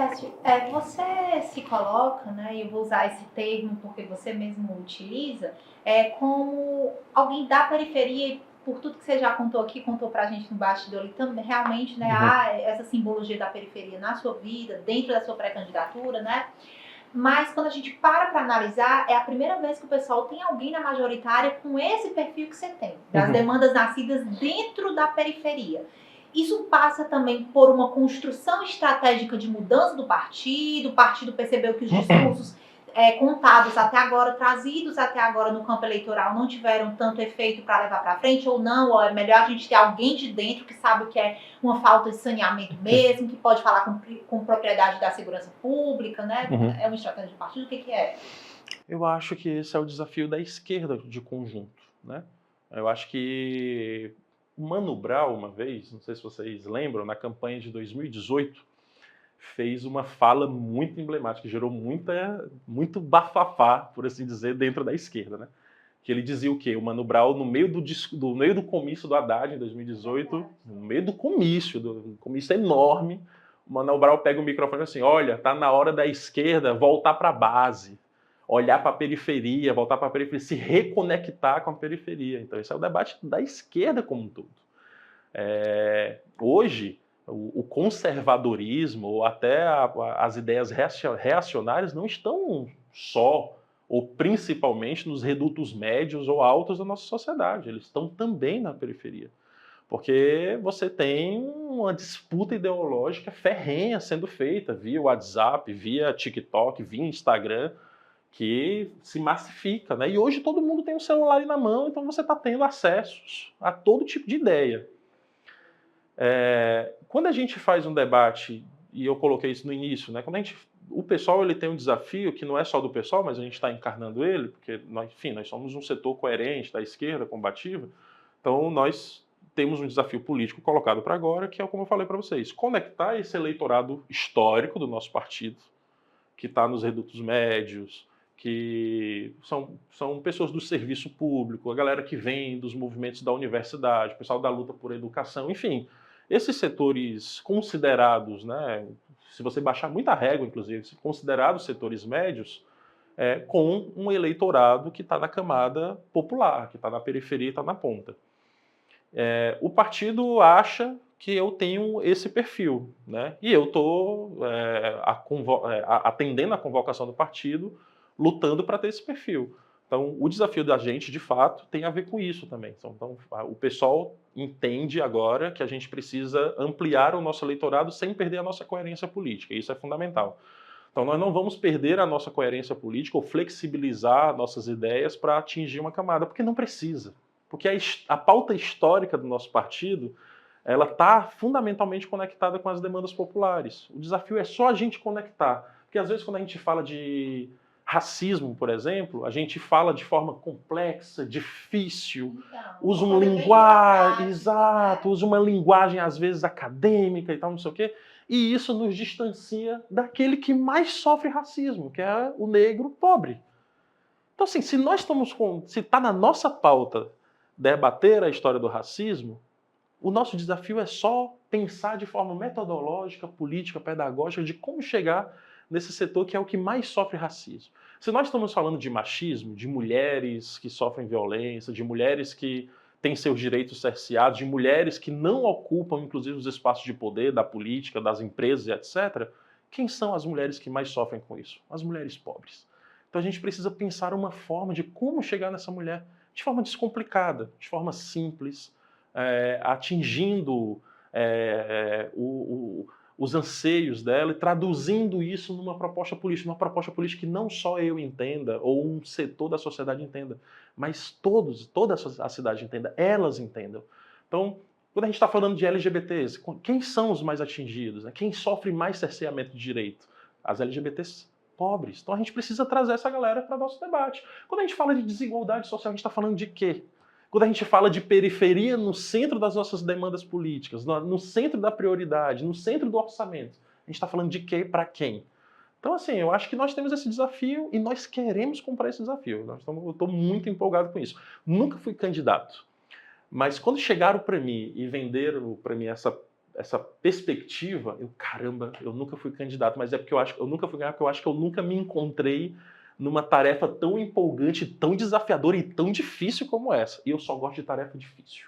Décio, você se coloca, né, e eu vou usar esse termo porque você mesmo utiliza, como alguém da periferia, e por tudo que você já contou aqui, contou pra gente no bastidor, e também realmente, né, Uhum. há essa simbologia da periferia na sua vida, dentro da sua pré-candidatura, né? Mas quando a gente para analisar, é a primeira vez que o pessoal tem alguém na majoritária com esse perfil que você tem, das Uhum. demandas nascidas dentro da periferia. Isso passa também por uma construção estratégica de mudança do partido, o partido percebeu que os discursos contados até agora, trazidos até agora no campo eleitoral, não tiveram tanto efeito para levar para frente, ou não, ou é melhor a gente ter alguém de dentro que sabe o que é uma falta de saneamento mesmo, que pode falar com propriedade da segurança pública, né? Uhum. É uma estratégia de partido, o que, que é? Eu acho que esse é o desafio da esquerda de conjunto, né? Eu acho que o Mano Brown, uma vez, não sei se vocês lembram, na campanha de 2018, fez uma fala muito emblemática, que gerou muito bafafá, por assim dizer, dentro da esquerda, né? Que ele dizia o quê? O Mano Brown, no meio do comício do Haddad, em 2018, no meio do comício enorme, o Mano Brown pega o microfone e assim, olha, tá na hora da esquerda voltar para a base, olhar para a periferia, voltar para a periferia, se reconectar com a periferia. Então esse é o debate da esquerda como um todo. Hoje, o conservadorismo ou até as ideias reacionárias não estão só ou principalmente nos redutos médios ou altos da nossa sociedade, eles estão também na periferia. Porque você tem uma disputa ideológica ferrenha sendo feita via WhatsApp, via TikTok, via Instagram, que se massifica, né? E hoje todo mundo tem um celular aí na mão, então você está tendo acesso a todo tipo de ideia. Quando a gente faz um debate, e eu coloquei isso no início, né? O pessoal ele tem um desafio que não é só do pessoal, mas a gente está encarnando ele, porque nós somos um setor coerente da esquerda combativa, então nós temos um desafio político colocado para agora, que é como eu falei para vocês, conectar esse eleitorado histórico do nosso partido, que está nos redutos médios, que são pessoas do serviço público, a galera que vem dos movimentos da universidade, o pessoal da luta por educação, enfim, esses setores considerados, né, se você baixar muita régua, inclusive, considerados setores médios, com um eleitorado que está na camada popular, que está na periferia e está na ponta. O partido acha que eu tenho esse perfil, né? E eu estou atendendo a convocação do partido, lutando para ter esse perfil. Então, o desafio da gente, de fato, tem a ver com isso também. Então, o pessoal entende agora que a gente precisa ampliar o nosso eleitorado sem perder a nossa coerência política. Isso é fundamental. Então, nós não vamos perder a nossa coerência política ou flexibilizar nossas ideias para atingir uma camada, porque não precisa. Porque a pauta histórica do nosso partido, ela está fundamentalmente conectada com as demandas populares. O desafio é só a gente conectar. Porque às vezes quando a gente fala de racismo, por exemplo, a gente fala de forma complexa, difícil, Então, usa uma uma coisa bem linguagem, burocrática, exato, né? usa uma linguagem às vezes acadêmica e tal, não sei o quê, e isso nos distancia daquele que mais sofre racismo, que é o negro pobre. Então, assim, se está na nossa pauta debater a história do racismo, o nosso desafio é só pensar de forma metodológica, política, pedagógica, de como chegar nesse setor que é o que mais sofre racismo. Se nós estamos falando de machismo, de mulheres que sofrem violência, de mulheres que têm seus direitos cerceados, de mulheres que não ocupam, inclusive, os espaços de poder da política, das empresas, etc., quem são as mulheres que mais sofrem com isso? As mulheres pobres. Então a gente precisa pensar uma forma de como chegar nessa mulher de forma descomplicada, de forma simples, atingindo os anseios dela e traduzindo isso numa proposta política. Uma proposta política que não só eu entenda, ou um setor da sociedade entenda, mas toda a cidade entenda, elas entendam. Então, quando a gente está falando de LGBTs, quem são os mais atingidos? Né? Quem sofre mais cerceamento de direito? As LGBTs pobres. Então a gente precisa trazer essa galera para o nosso debate. Quando a gente fala de desigualdade social, a gente está falando de quê? Quando a gente fala de periferia no centro das nossas demandas políticas, no centro da prioridade, no centro do orçamento, a gente está falando de quê para quem? Então, assim, eu acho que nós temos esse desafio e nós queremos comprar esse desafio. Eu estou muito empolgado com isso. Nunca fui candidato, mas quando chegaram para mim e venderam para mim essa perspectiva, caramba, eu nunca fui candidato, mas é porque eu nunca fui candidato, porque eu acho que eu nunca me encontrei numa tarefa tão empolgante, tão desafiadora e tão difícil como essa. E eu só gosto de tarefa difícil.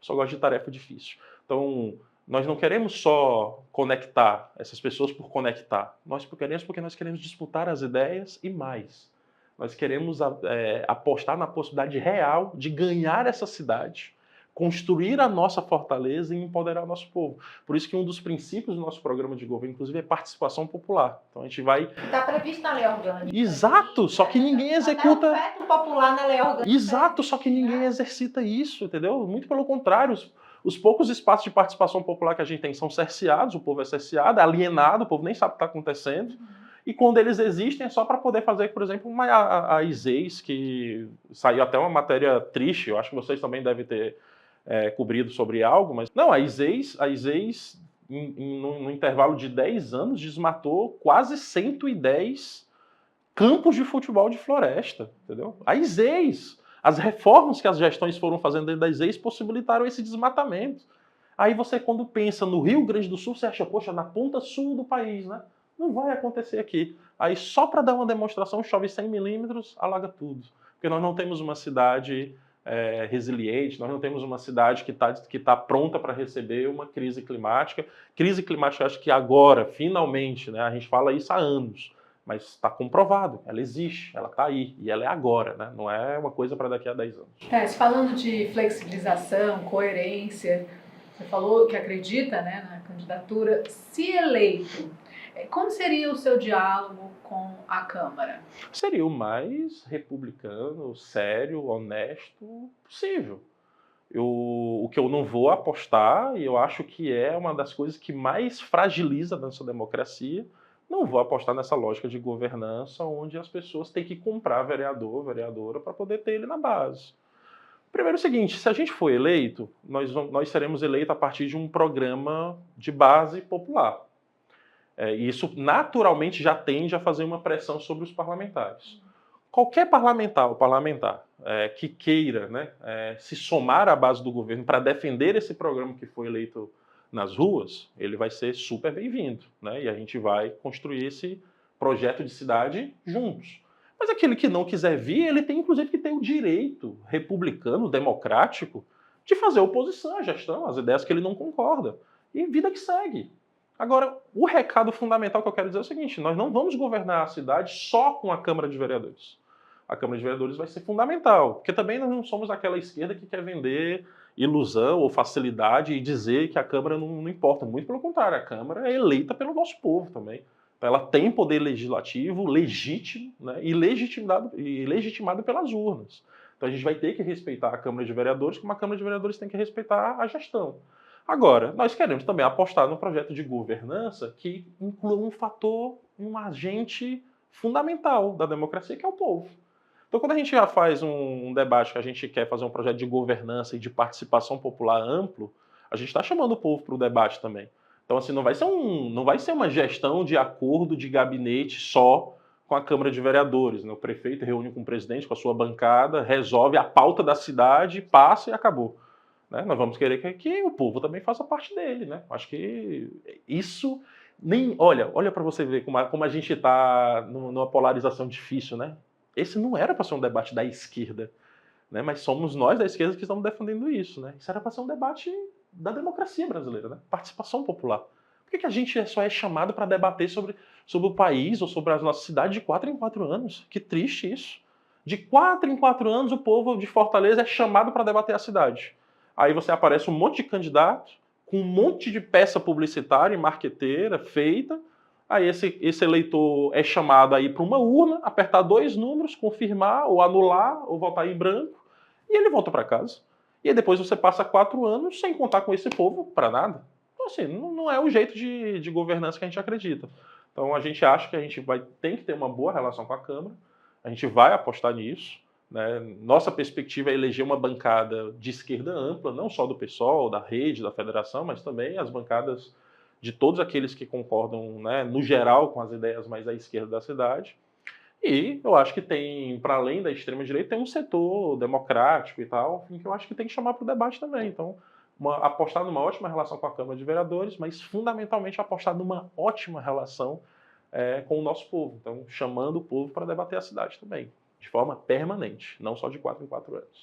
Só gosto de tarefa difícil. Então, nós não queremos só conectar essas pessoas por conectar. Nós queremos porque nós queremos disputar as ideias e mais. Nós queremos apostar na possibilidade real de ganhar essa cidade, construir a nossa fortaleza e empoderar o nosso povo. Por isso que um dos princípios do nosso programa de governo, inclusive, é participação popular. Então a gente vai... Está previsto na lei orgânica. Exato, só que ninguém executa... Até o veto popular na lei orgânica. Exato, só que ninguém exercita isso, entendeu? Muito pelo contrário, os poucos espaços de participação popular que a gente tem são cerceados, o povo é cerceado, é alienado, o povo nem sabe o que está acontecendo. E quando eles existem é só para poder fazer, por exemplo, a ISEIS, que saiu até uma matéria triste, eu acho que vocês também devem ter cobrido sobre algo, mas não, a ISEIS no intervalo de 10 anos, desmatou quase 110 campos de futebol de floresta, entendeu? A ISEIS, as reformas que as gestões foram fazendo dentro da ISEIS possibilitaram esse desmatamento. Aí você, quando pensa no Rio Grande do Sul, você acha, poxa, na ponta sul do país, né? Não vai acontecer aqui. Aí só para dar uma demonstração, chove 100 milímetros, alaga tudo. Porque nós não temos uma cidade resiliente, nós não temos uma cidade que tá pronta para receber uma crise climática. Crise climática, acho que agora, finalmente, né, a gente fala isso há anos, mas está comprovado, ela existe, ela está aí, e ela é agora, né? Não é uma coisa para daqui a 10 anos. Falando de flexibilização, coerência, você falou que acredita, né, na candidatura. Se eleito, como seria o seu diálogo com a Câmara? Seria o mais republicano, sério, honesto possível. O que eu não vou apostar, e eu acho que é uma das coisas que mais fragiliza a nossa democracia, não vou apostar nessa lógica de governança onde as pessoas têm que comprar vereador, vereadora, para poder ter ele na base. Primeiro é o seguinte, se a gente for eleito, nós seremos eleitos a partir de um programa de base popular. E isso naturalmente já tende a fazer uma pressão sobre os parlamentares. Qualquer parlamentar que queira, né, se somar à base do governo para defender esse programa que foi eleito nas ruas, ele vai ser super bem-vindo, né, e a gente vai construir esse projeto de cidade juntos. Mas aquele que não quiser vir, ele tem inclusive que ter o direito republicano, democrático, de fazer oposição à gestão, às ideias que ele não concorda. E vida que segue. Agora, o recado fundamental que eu quero dizer é o seguinte, nós não vamos governar a cidade só com a Câmara de Vereadores. A Câmara de Vereadores vai ser fundamental, porque também nós não somos aquela esquerda que quer vender ilusão ou facilidade e dizer que a Câmara não importa. Muito pelo contrário, a Câmara é eleita pelo nosso povo também. Ela tem poder legislativo legítimo, né, e legitimado pelas urnas. Então a gente vai ter que respeitar a Câmara de Vereadores, como a Câmara de Vereadores tem que respeitar a gestão. Agora, nós queremos também apostar num projeto de governança que inclua um fator, um agente fundamental da democracia, que é o povo. Então, quando a gente já faz um debate que a gente quer fazer um projeto de governança e de participação popular amplo, a gente está chamando o povo para o debate também. Então, assim, não vai ser uma gestão de acordo de gabinete só com a Câmara de Vereadores, né? O prefeito reúne com o presidente, com a sua bancada, resolve a pauta da cidade, passa e acabou. Né? Nós vamos querer que o povo também faça parte dele, né? Acho que isso nem... Olha para você ver como a gente está numa polarização difícil, né? Esse não era para ser um debate da esquerda, né? Mas somos nós da esquerda que estamos defendendo isso, né? Isso era para ser um debate da democracia brasileira, né? Participação popular. Por que a gente só é chamado para debater sobre o país ou sobre as nossas cidades de 4 em 4 anos? Que triste isso. De 4 em 4 anos o povo de Fortaleza é chamado para debater a cidade. Aí você aparece um monte de candidato, com um monte de peça publicitária e marqueteira feita. Aí esse eleitor é chamado a ir para uma urna, apertar 2 números, confirmar, ou anular, ou votar em branco, e ele volta para casa. E aí depois você passa 4 anos sem contar com esse povo para nada. Então, assim, não é o jeito de governança que a gente acredita. Então, a gente acha que a gente tem que ter uma boa relação com a Câmara, a gente vai apostar nisso. Né? Nossa perspectiva é eleger uma bancada de esquerda ampla, não só do PSOL, da rede, da federação, mas também as bancadas de todos aqueles que concordam, né, no geral, com as ideias mais à esquerda da cidade. E eu acho que tem, para além da extrema-direita, tem um setor democrático e tal, que eu acho que tem que chamar para o debate também. Então, apostar numa ótima relação com a Câmara de Vereadores, mas fundamentalmente apostar numa ótima relação com o nosso povo. Então, chamando o povo para debater a cidade também, de forma permanente, não só de 4 em 4 anos.